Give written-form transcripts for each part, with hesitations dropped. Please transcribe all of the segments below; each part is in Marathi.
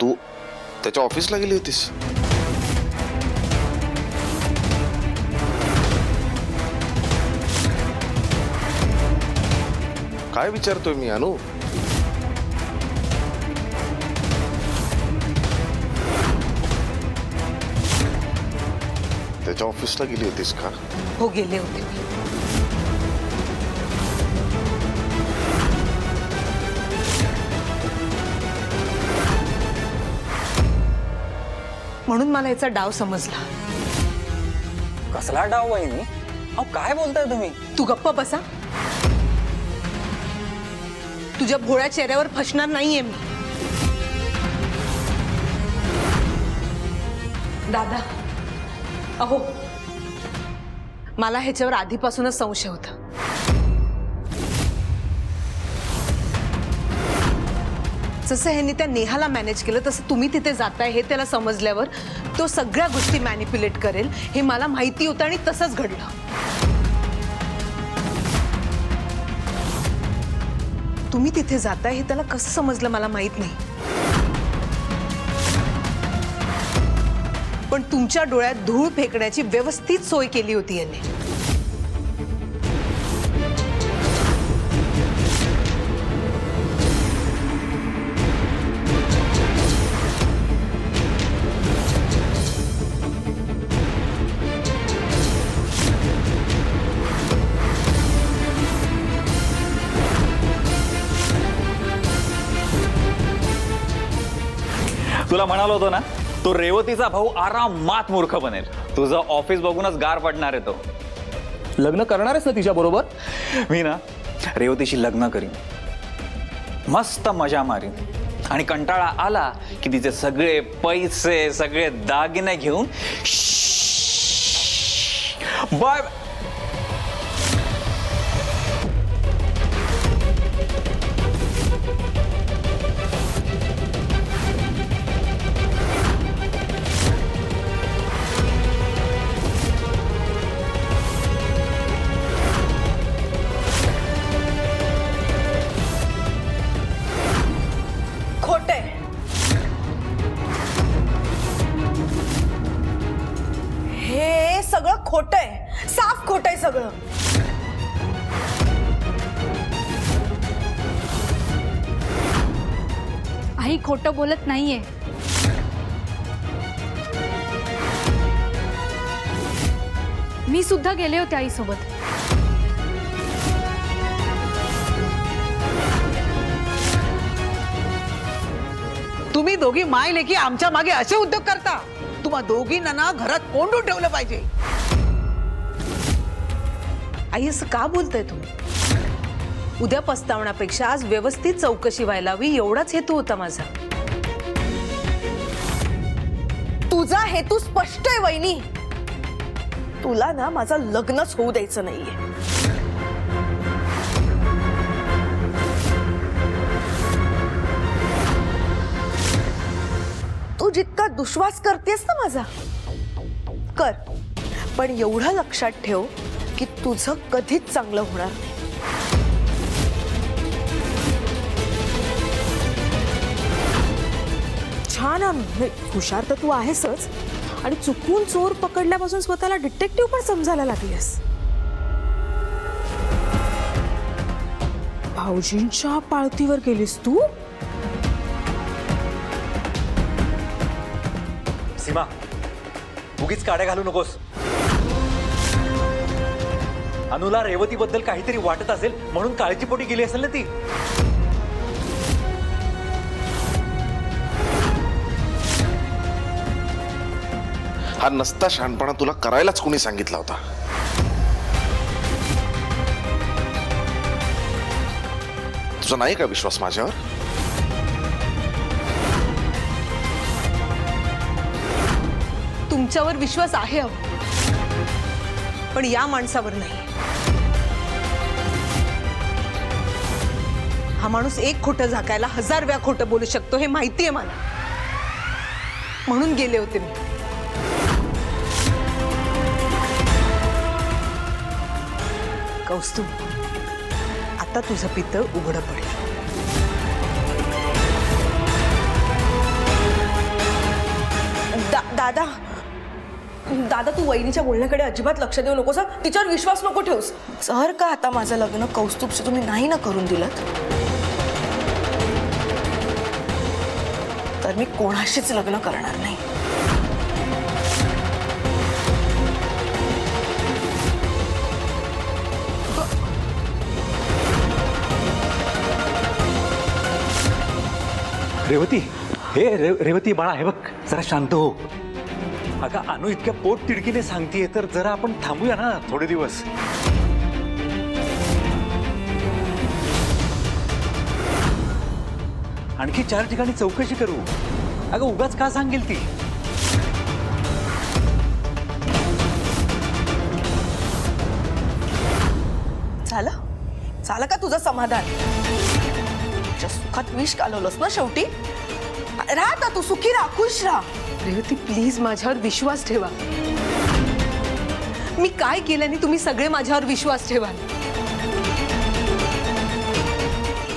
तू त्याच्या ऑफिसला गेली होतीस? काय विचारतोय मी अनु? त्याच्या ऑफिसला गेली होतीस का? हो गेले होते मी. म्हणून मला याचा डाव समजला. कसला डाव वहिनी? अहो काय बोलताय तुम्ही? तू गप्प बसा. तुझ्या भोळ्या चेहऱ्यावर फसणार नाहीये मी. दादा, अहो मला ह्याच्यावर आधीपासूनच संशय होता. जसं ह्यांनी त्या नेहाला मॅनेज केलं तसं तुम्ही तिथे जाताय हे त्याला समजल्यावर तो सगळ्या गोष्टी मॅनिप्युलेट करेल हे मला माहिती होतं आणि तसंच घडलं. तुम्ही तिथे जाताय हे त्याला कसं समजलं मला माहित नाही, पण तुमच्या डोळ्यात धूळ फेकण्याची व्यवस्थित सोय केली होती यांनी. तुला म्हणालो होतो ना, तो रेवतीचा भाऊ आरामात मूर्ख बनेल. तुझं ऑफिस बघूनच गार पडणार आहे तो. लग्न करणार आहेस ना तिच्या बरोबर? मी ना रेवतीशी लग्न करीन, मस्त मजा मारीन आणि कंटाळा आला की तिचे सगळे पैसे सगळे दागिने घेऊन बाय. खोटे. हे सगळं खोटं आहे, साफ खोटं आहे सगळं. आई खोटं बोलत नाहीये. मी सुद्धा गेले होते आईसोबत. तुम्ही दोघी माय लेकी आमच्या मागे असे उद्योग करता? तुम्हा दोघींना ना घरात कोंडून ठेवलं पाहिजे. आई असं का बोलताय तुम्ही? उद्या पस्तावण्यापेक्षा आज व्यवस्थित चौकशी व्हायला हवी एवढाच हेतू होता माझा. तुझा हेतू स्पष्ट आहे वहिनी. तुला ना माझं लग्नच होऊ द्यायचं नाहीये. तू जितका दुश्वास करतेस ना माझा कर, पण एवढं लक्षात ठेव की तुझं कधीच चांगलं होणार नाही. छान हुशार तर तू आहेसच, आणि चुकून चोर पकडल्यापासून स्वतःला डिटेक्टिव्ह पण समजायला लागलीस. भाऊजींच्या पाळतीवर गेलीस तू. सीमा, उगीच काड्या घालू नकोस. अनुला रेवतीबद्दल काहीतरी वाटत असेल म्हणून काळजीपोटी गेली असेल ना ती. हा नसता शहाणपणा तुला करायलाच कोणी सांगितला होता? तुझा नाही का विश्वास माझ्यावर? तुमच्यावर विश्वास आहे अहो, पण या माणसावर नाही. हा माणूस एक खोटं झाकायला 1000 वेळा खोटं बोलू शकतो हे माहितीये मला, म्हणून गेले होते मी. कौस्तुभ, आता तुझं पितळ उघडं पडेल. दादा दादा तू वहिनीच्या बोलण्याकडे अजिबात लक्ष देऊ नकोस हं? तिच्यावर विश्वास नको ठेवूस. जर का आता माझं लग्न कौस्तुभशी तुम्ही नाही ना करून दिलं तर मी कोणाशीच लग्न करणार नाही. रेवती, हे रेवती बाळा, हे बघ जरा शांत हो. अगं अनु इतक्या पोट तिडकीने सांगतेय तर जरा आपण थांबूया ना थोडे दिवस. आणखी 4 ठिकाणी चौकशी करू. अगं उगाच का सांगेल ती. झालं का तुझं समाधान. तुझ्या सुखात विष घालवलंस ना शेवटी. राहा आता तू सुखी राहा, खुश राहा. रेवती प्लीज माझ्यावर विश्वास ठेवा. मी काय केल्याने तुम्ही सगळे माझ्यावर विश्वास ठेवा.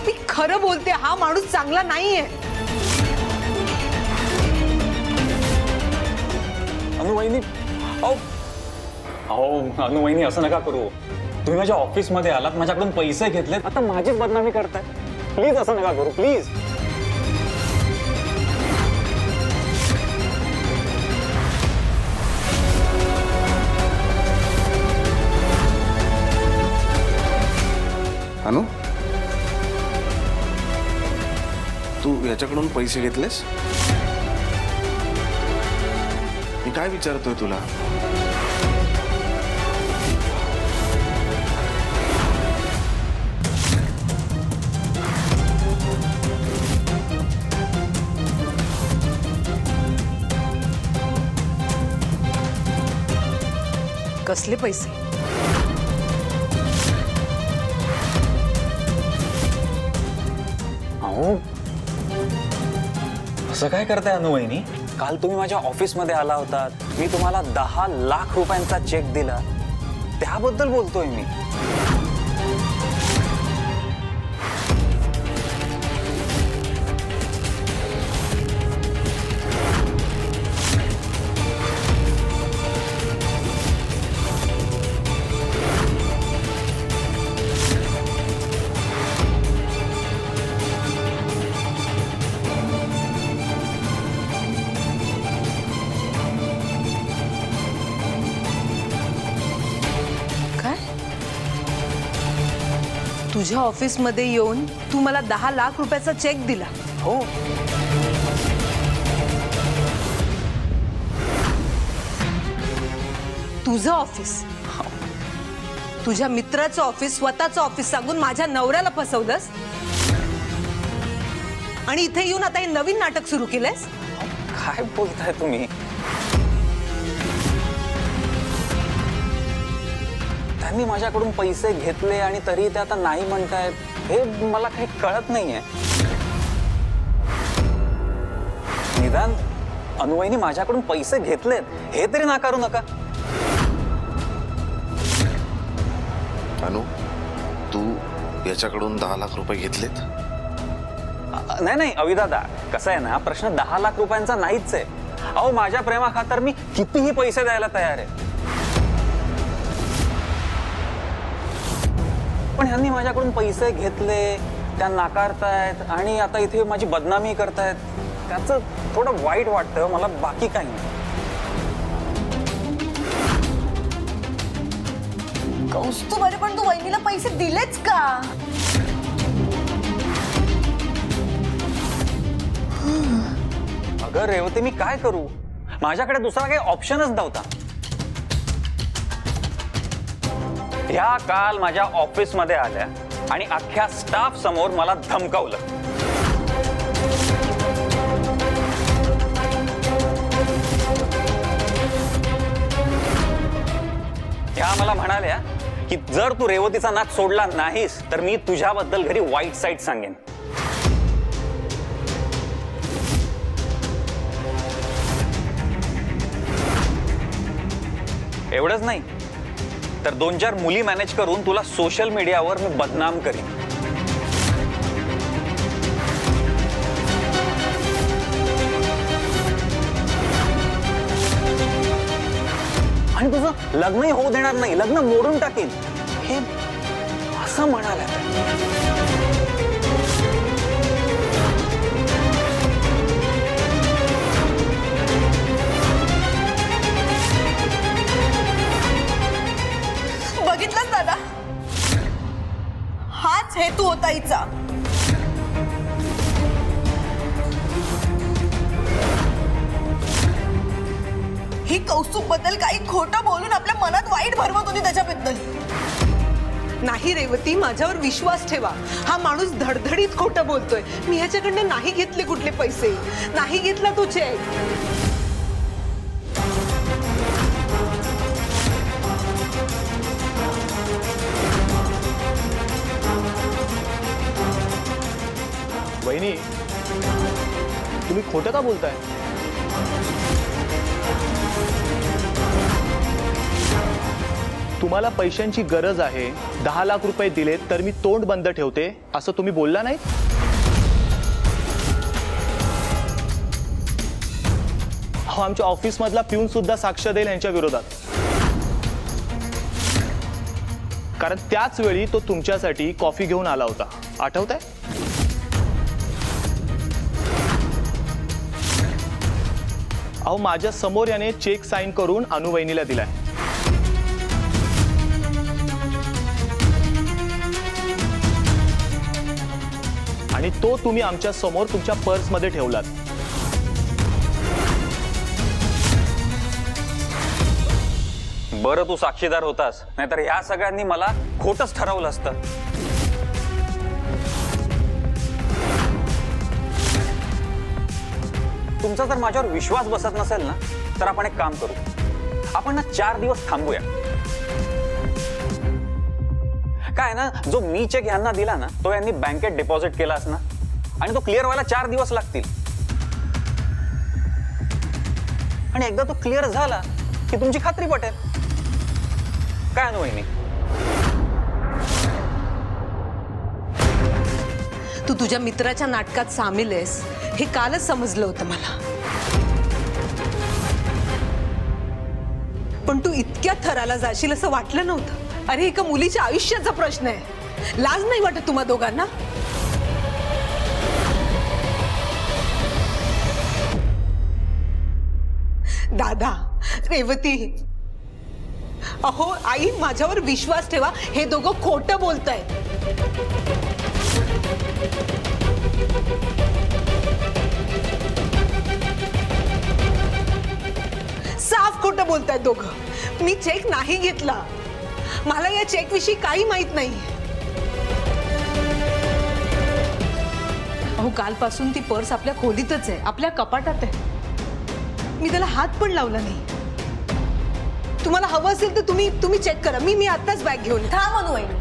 मी खरं बोलते, हा माणूस चांगला नाहीये. अनुवहिनी, अहो अनुवहिनी असं नका करू. तुम्ही माझ्या ऑफिसमध्ये आलात, माझ्याकडून पैसे घेतलेत, आता माझीच बदनामी करताय. प्लीज असं नका करू, प्लीज. अनु, तू याच्याकडून पैसे घेतलेस? मी काय विचारतोय तुला? कसले पैसे? अहो असं काय करताय अनुवहिनी. काल तुम्ही माझ्या ऑफिसमध्ये आला होतात, मी तुम्हाला 10 लाख रुपयांचा चेक दिला, त्याबद्दल बोलतोय मी. तुझ्या ऑफिसमध्ये येऊन तू मला 10 लाख रुपयाचा चेक दिला? हो. तुझं ऑफिस, तुझ्या मित्राचं ऑफिस, स्वतःचं ऑफिस सांगून माझ्या नवऱ्याला फसवलंस आणि इथे येऊन आता हे नवीन नाटक सुरू केलंस? काय बोलताय तुम्ही. त्यांनी माझ्याकडून पैसे घेतले आणि तरी ते आता नाही म्हणतायत, हे मला काही कळत नाहीये. निदान अनुवहिनी माझ्याकडून पैसे घेतलेत हे तरी नाकारू नका. अनु, तू याच्याकडून 10 लाख रुपये घेतलेत? नाही नाही अविदादा, कसं आहे ना, प्रश्न 10 लाख रुपयांचा नाहीच आहे. अहो माझ्या प्रेमाखातर मी कितीही पैसे द्यायला तयार आहे, पण ह्यांनी माझ्याकडून पैसे घेतले, त्या नाकारतायत आणि आता इथे माझी बदनामी करतायत. त्याचं थोडं वाईट वाटतं मला, बाकी काही नाही. कौस्तुभ, अरे पण तू वहिनीला पैसे दिलेच का? अगं रेवती, मी काय करू, माझ्याकडे दुसरा काही ऑप्शनच नव्हता. ह्या काल माझ्या ऑफिसमध्ये आल्या आणि अख्ख्या स्टाफ समोर मला धमकावलं. ह्या मला म्हणाल्या की जर तू रेवतीचा नाद सोडला नाहीस तर मी तुझ्याबद्दल घरी वाईट साईड सांगेन. एवढंच नाही तर 2-4 मुली मॅनेज करून तुला सोशल मीडियावर मी बदनाम करीन. लग्नही होऊ देणार नाही, लग्न मोडून टाकीन, हे असं म्हणाल्या. बघितलं दादा, हाच हेतू होता हिचा. ही कौस्तुभ बद्दल काही खोटं बोलून आपल्या मनात वाईट भरवत होती त्याच्याबद्दल. नाही रेवती, माझ्यावर विश्वास ठेवा. हा माणूस धडधडीत खोटं बोलतोय. मी ह्याच्याकडनं नाही घेतले कुठले पैसे, नाही घेतला तो चेक. वहिनी, तुम्ही खोटं का बोलताय? तुम्हाला पैशांची गरज आहे, 10 लाख रुपये दिलेत तर मी तोंड बंद ठेवते असं तुम्ही बोलला नाही? हो, आमच्या ऑफिस मधला पिऊन सुद्धा साक्ष देईल यांच्या विरोधात. कारण त्याच वेळी तो तुमच्यासाठी कॉफी घेऊन आला होता, आठवतंय? अहो, माझ्या समोर याने चेक साइन करून अनुवहिनीला दिलाय. आणि तो तुम्ही आमच्या समोर तुमच्या पर्स मध्ये ठेवलात. बरं तू साक्षीदार होतास, नाहीतर या सगळ्यांनी मला खोटच ठरवलं असतं. तुमचा जर माझ्यावर विश्वास बसत नसेल ना, तर आपण एक काम करू. आपण ना 4 दिवस थांबूया. काय ना, जो मी चेक यांना दिला ना, तो यांनी बँकेत डिपॉझिट केला ना, आणि तो क्लिअर व्हायला 4 दिवस लागतील. आणि एकदा तो क्लिअर झाला की तुमची खात्री पटेल. काय अनुवहिनी? तू तुझ्या मित्राच्या नाटकात सामील आहेस हे कालच समजलं होतं मला. पण तू इतक्या थराला जाशील असं वाटलं नव्हतं. अरे, एका मुलीच्या आयुष्याचा प्रश्न आहे. लाज नाही वाटत तुम्हा दोघांना? दादा, रेवती, अहो आई, माझ्यावर विश्वास ठेवा. हे दोघं खोटं बोलतायत. साफ खोटं बोलतायत दोघं. मी चेक नाही घेतला. मला या चेक विषयी काही माहित नाही. अहो, कालपासून ती पर्स आपल्या खोलीतच आहे, आपल्या कपाटात आहे. मी त्याला हात पण लावला नाही. तुम्हाला हवं असेल तर तुम्ही चेक करा. मी आताच बॅग घेऊन येते. थांब अनुवहिनी,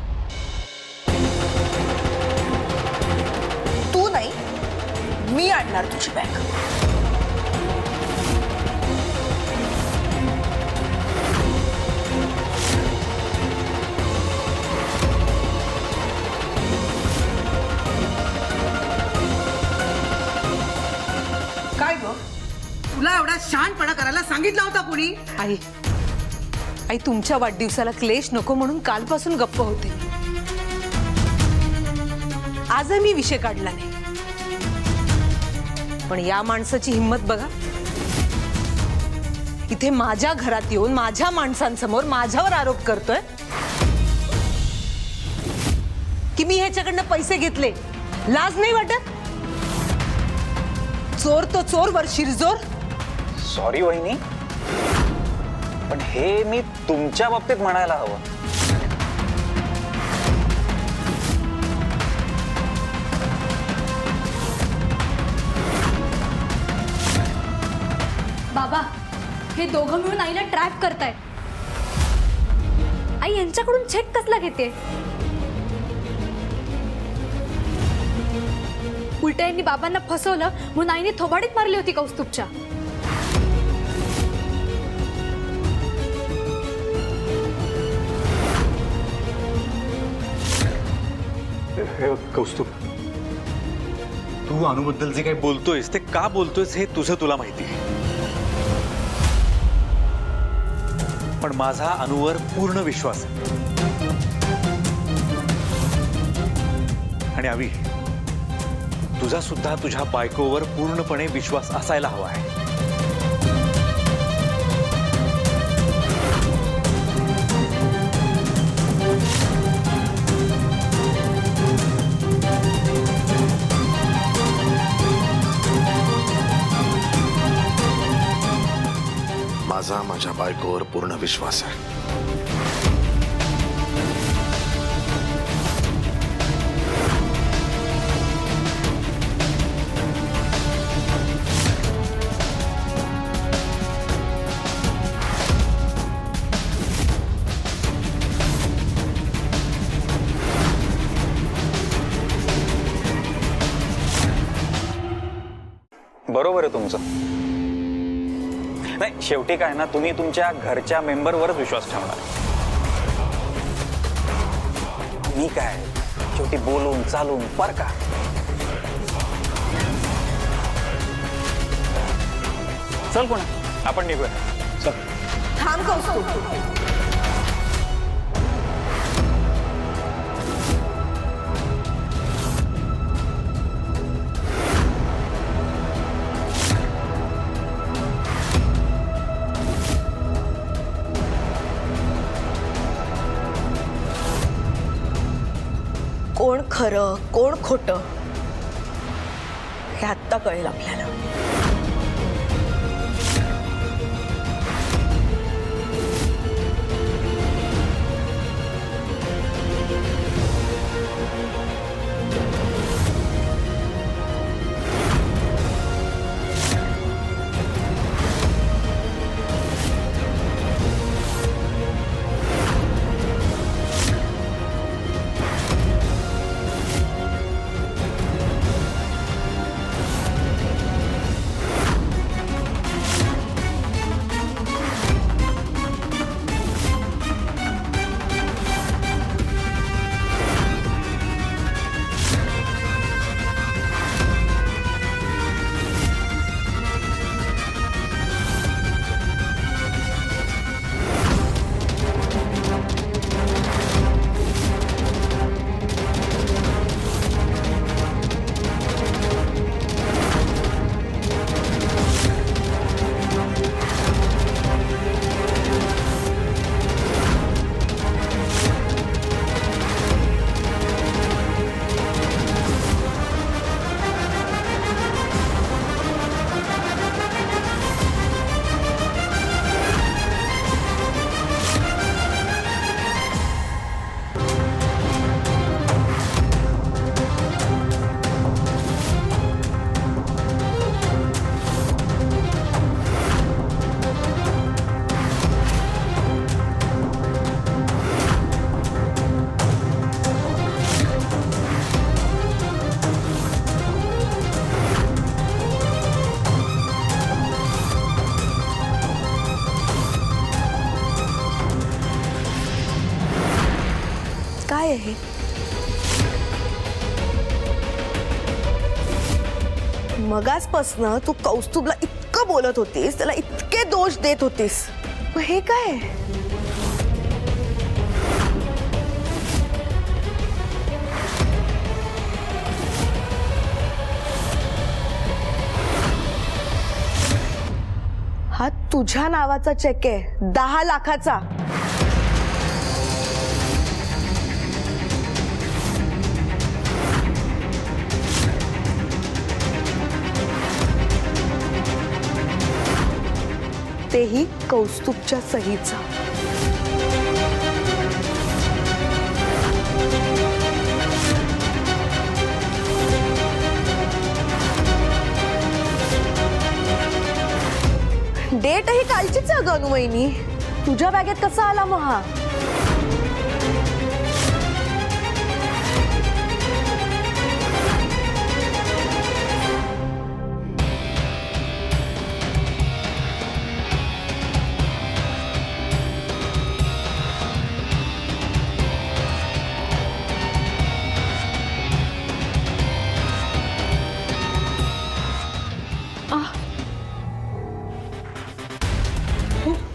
तू नाही, मी आणणार तुझी बॅग. काय ग, तुला एवढा शहाणपणा करायला सांगितला होता कुणी? आई, तुमच्या वाढदिवसाला क्लेश नको म्हणून कालपासून गप्प होते. आजही मी विषय काढला नाही. पण या माणसाची हिंमत बघा. इथे माझ्या घरात येऊन माझ्या माणसांसमोर माझ्यावर आरोप करतोय की मी ह्याच्याकडनं पैसे घेतले. लाज नाही वाटत? चोर तो चोर, वर शिरजोर. सॉरी वहिनी, पण हे मी तुमच्या बाबतीत म्हणायला हवं. बाबा, हे दोघं मिळून आईला ट्रॅप करतायत. आई यांच्याकडून चेक कसला घेते? उलट यांनी बाबांना फसवलं म्हणून आईने थोबाडीत मारली होती कौस्तुभच्या. कौस्तुभ, तू अनुबद्दल जे काही बोलतोयस ते का बोलतोयस हे तुझं तुला माहिती आहे. पण माझा अनुवर पूर्ण विश्वास आहे. आणि अवी, तुझा सुद्धा तुझ्या बायकोवर पूर्णपणे विश्वास असायला हवा आहे. माझा माझ्या बायकोवर पूर्ण विश्वास आहे. बरोबर आहे तुमचं. नाही, शेवटी काय ना, तुम्ही तुमच्या घरच्या मेंबरवरच विश्वास ठेवणार. मी काय शेवटी बोलून चालून पर का. चल कोणा, आपण निघूया. चल. थांब कौस्तुभ. कोण खरं कोण खोटं हे आत्ता कळेल आपल्याला. काय आहे? मगासपासनं तू कौस्तुभला इतकं बोलत होतीस, त्याला इतके दोष देत होतीस, मग हे काय? हा तुझ्या नावाचा चेक आहे, 10 लाखाचा. तेही कौस्तुभच्या सहीचा. डेट ही कालचीच आहे गं वहिनी. तुझ्या बॅगेत कसा आला मग हा?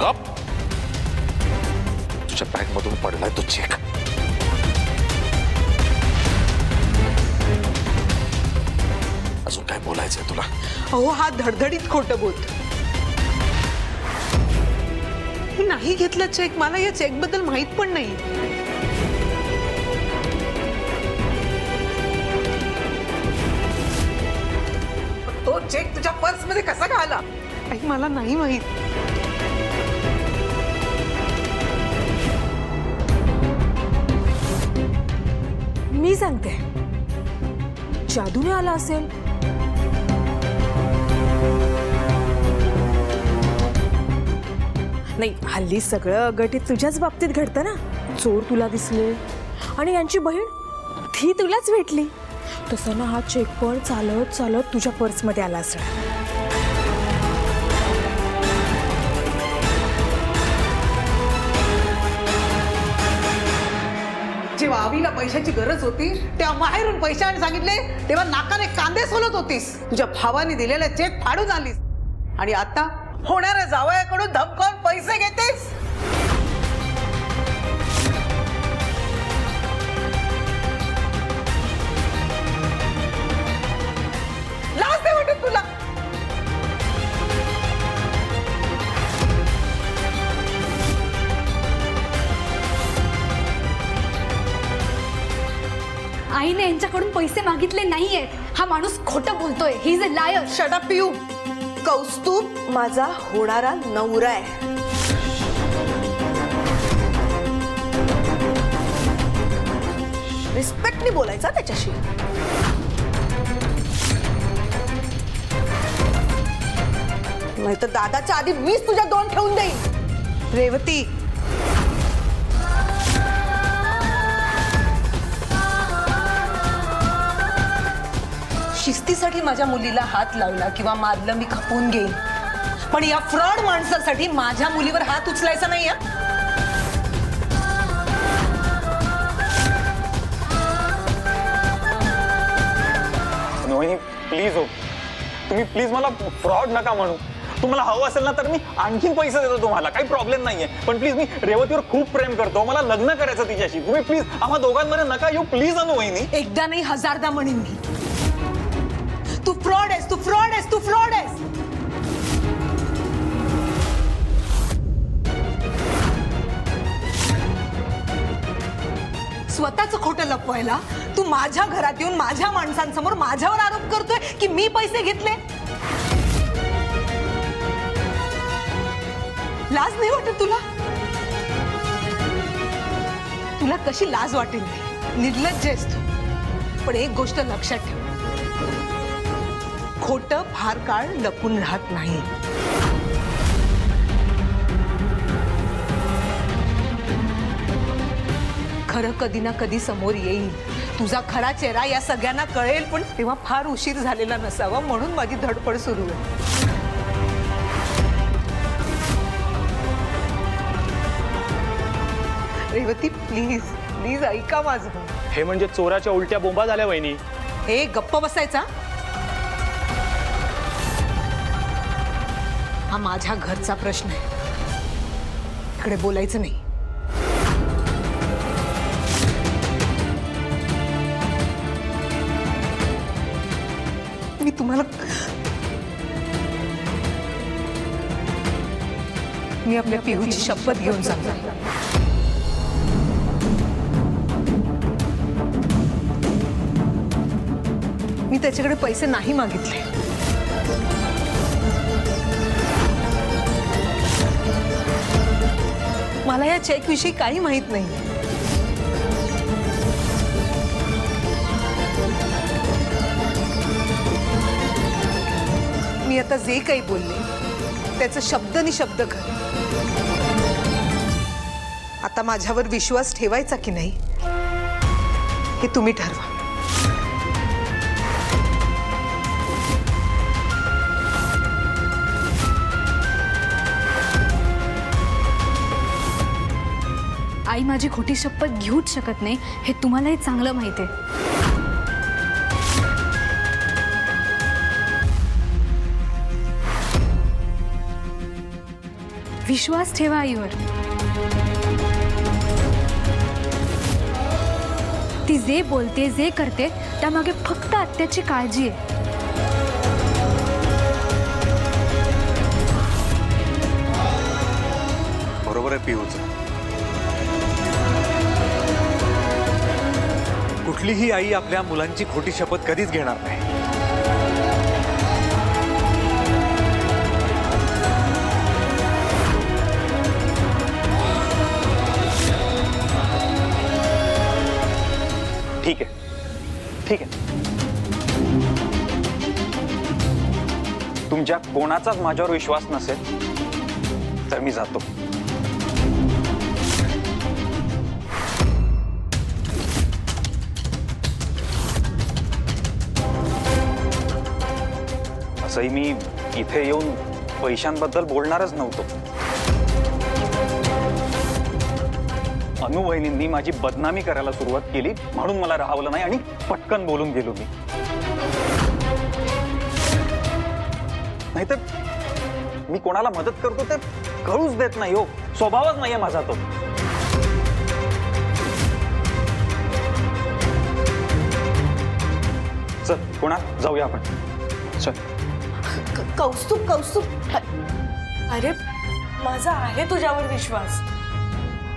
गप. तुझ्या बॅग मधून पडलाय तो चेक. अजून काय बोलायचंय तुला? अहो हा धडधडीत खोटं बोलतो. मी नाही घेतला चेक. मला या चेक बद्दल माहित पण नाही. तो चेक तुझ्या पर्स मध्ये कसा का आला? आई मला नाही माहित. मी सांगते, जादूने आला असेल. नाही, हल्ली सगळं अगटीत तुझ्याच बाबतीत घडतं ना. चोर तुला दिसले आणि यांची बहीण ती तुलाच भेटली. तसं ना हा चेक पण चालत चालत तुझ्या पर्समध्ये आला असेल. जेव्हा आवीला पैशाची गरज होती तेव्हा माहेरून पैशाने सांगितले तेव्हा नाकाने कांदे सोलत होतीस. तुझ्या भावाने दिलेला चेक फाडून आलीस आणि आता होणाऱ्या जावयाकडून धमकावून पैसे घेतेस. लाज नाही वाटत तुला? आईने यांच्याकडून पैसे मागितले नाहीयेत. हा माणूस खोटं बोलतोय. He is a liar. Shut up पिऊ. कौस्तुभ माझा होणारा नवरा आहे. रिस्पेक्टनी बोलायचा त्याच्याशी. नाहीतर दादाच्या आधी मीच तुझ्या दोन ठेवून देईन. रेवती, शिस्तीसाठी माझ्या मुलीला हात लावला किंवा मारलं मी खपून घेईन, पण या फ्रॉड माणसासाठी माझ्या मुलीवर हात उचलायचा नाही. वहिनी प्लीज हो, तुम्ही प्लीज मला फ्रॉड नका म्हणू. तुम्हाला हवं असेल ना तर मी आणखीन पैसे देतो तुम्हाला, काही प्रॉब्लेम नाहीये. पण प्लीज मी रेवतीवर खूप प्रेम करतो. मला लग्न करायचं तिच्याशी. तुम्ही प्लीज आम्हा दोघांमध्ये नका येऊ प्लीज. अनु वहिनी, एकदा नाही हजारदा म्हणेन मी, तू फ्रॉड आहेस, तू फ्रॉड आहेस, तू फ्रॉड आहेस. स्वतःच खोटं लपवायला तू माझ्या घरात येऊन माझ्या माणसांसमोर माझ्यावर आरोप करतोय की मी पैसे घेतले. लाज नाही वाटत तुला? तुला कशी लाज वाटेल? निर्लज्ज आहेस तू. पण एक गोष्ट लक्षात ठेव, खोटं फार काळ लपून राहत नाही. खरं कधी ना कधी समोर येईल. तुझा खरा चेहरा या सगळ्यांना कळेल, पण तेव्हा फार उशीर झालेला नसावा. म्हणून माझी धडपड सुरू आहे. रेवती प्लीज प्लीज ऐका माझं. हे म्हणजे चोराच्या उलट्या बोंबा झाल्या वहिनी. हे गप्प बसायचा. हा माझ्या घरचा प्रश्न आहे. इकडे बोलायचं नाही. मी तुम्हाला मी आपल्या पिहूची शपथ घेऊन सांगतो. मी त्याच्याकडे पैसे नाही मागितले. मला या चेक विषयी काही माहित नाही. मी आता जे काही बोलले त्याचं शब्दनी शब्द खरं. आता माझ्यावर विश्वास ठेवायचा की नाही हे तुम्ही ठरवा. आई माझी खोटी शपथ घेऊच शकत नाही, हे तुम्हालाही चांगलं माहिती आहे. विश्वास ठेवा आईवर. ती जे बोलते जे करते त्यामागे फक्त आत्याची काळजी आहे. बरोबर आहे पियूचं. कुठलीही आई आपल्या मुलांची खोटी शपथ कधीच घेणार नाही. ठीक आहे, ठीक आहे. तुमच्या कोणाचाच माझ्यावर विश्वास नसेल तर मी जातो. असंही मी इथे येऊन पैशांबद्दल बोलणारच नव्हतो. अनु वहिनींनी माझी बदनामी करायला सुरुवात केली म्हणून मला राहावलं नाही आणि पटकन बोलून गेलो मी. नाहीतर मी कोणाला मदत करतो ते कळूच देत नाही हो. स्वभावच नाहीये माझा तो. चल कोणा जाऊया आपण. चल. कौस्तुभ कौस्तुभ, अरे माझा आहे तुझ्यावर विश्वास.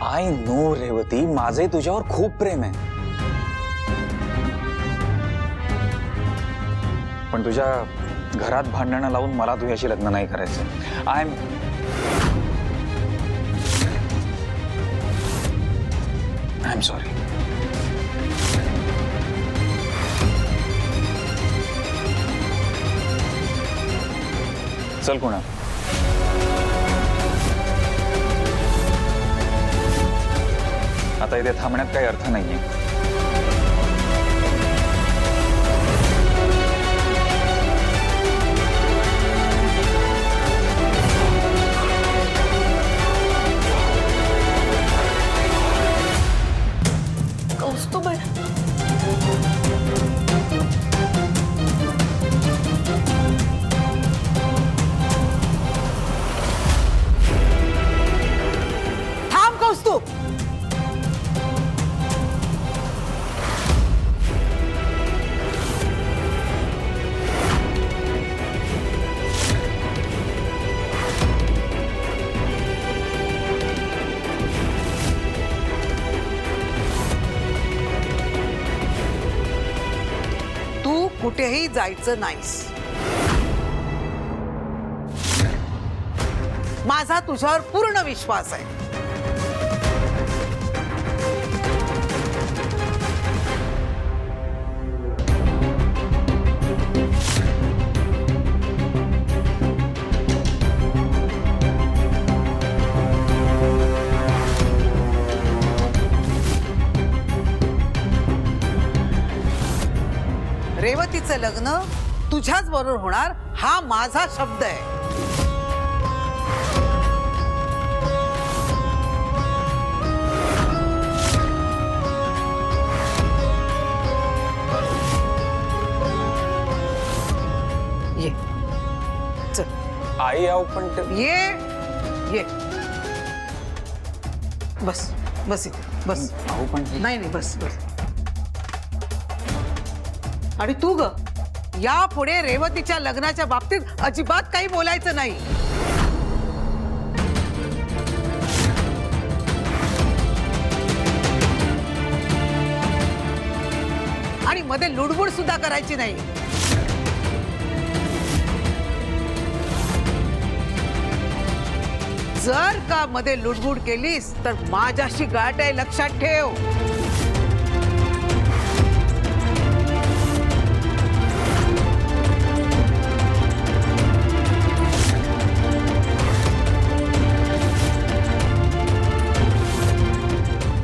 आय नो रेवती, माझे तुझ्यावर खूप प्रेम आहे. पण तुझ्या घरात भांडणं लावून मला तुझ्याशी लग्न नाही करायचं. I am sorry. चल कोणा. आता इथे थांबण्यात काही अर्थ नाहीये. कौस्तुभ थांब कौस्तुभ. तू कुठेही जायचं नाहीस. माझा तुझ्यावर पूर्ण विश्वास आहे. रेवतीचं लग्न तुझ्याच बरोबर होणार हा माझा शब्द आहे. ये चल. आई आहो पण ये ये बस बस इथे बस. अहो पण नाही नाही बस बस. आणि तू ग यापुढे रेवतीच्या लग्नाच्या बाबतीत अजिबात काही बोलायचं नाही. आणि मध्ये लुडबुड सुद्धा करायची नाही. जर का मध्ये लुडबुड केलीस तर माझ्याशी गाठ आहे, लक्षात ठेव.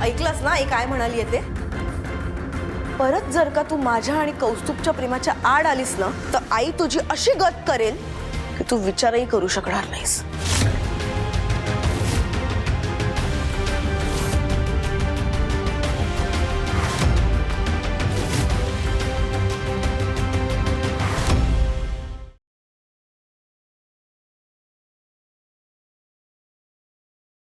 ऐकलंस ना आई काय म्हणाली ते? परत जर का तू माझ्या आणि कौस्तुभच्या प्रेमाच्या आड आलीस ना तर आई तुझी अशी गत करेल की तू विचारही करू शकणार नाहीस.